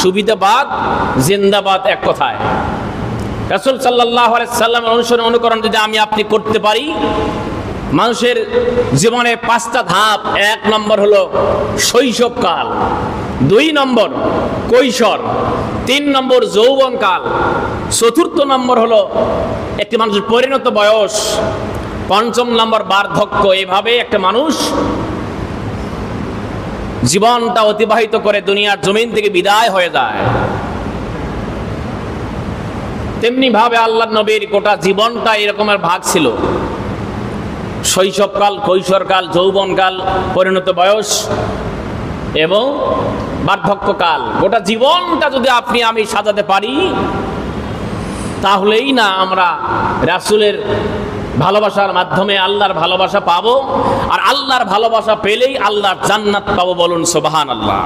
সুবিধাবাদ জিন্দাবাদ এক কথায়। রাসূল সাল্লাল্লাহু আলাইহি সাল্লামের অনুসরণ অনুকরণ যদি আমি আপনি করতে পারি, মানুষের জীবনে 5টা ধাপ। 1 নম্বর হলো শৈশবকাল, 2 নম্বর কৈশোর, 3 নম্বর যৌবনকাল, 4র্থ নম্বর হলো একটি মানুষের পরিণত বয়স, 5ম নম্বর বার্ধক্য। এভাবে একটা মানুষ জীবনটা অতিবাহিত করে দুনিয়ার জমিন থেকে বিদায় হয়ে যায়। তেমনি ভাবে আল্লাহর নবীর গোটা জীবনটা এরকমের ভাগ ছিল, শৈশবকাল, কৈশোরকাল, যৌবনকাল, পরিণত বয়স এবং বার্ধক্যকাল। গোটা জীবনটা যদি আপনি আমি সাজাতে পারি, তাহলেই না আমরা রাসূলের ভালোবাসার মাধ্যমে আল্লাহর ভালোবাসা পাবো, আর আল্লাহর ভালোবাসা পেলেই আল্লাহর জান্নাত পাবো। বলুন সুবহানাল্লাহ।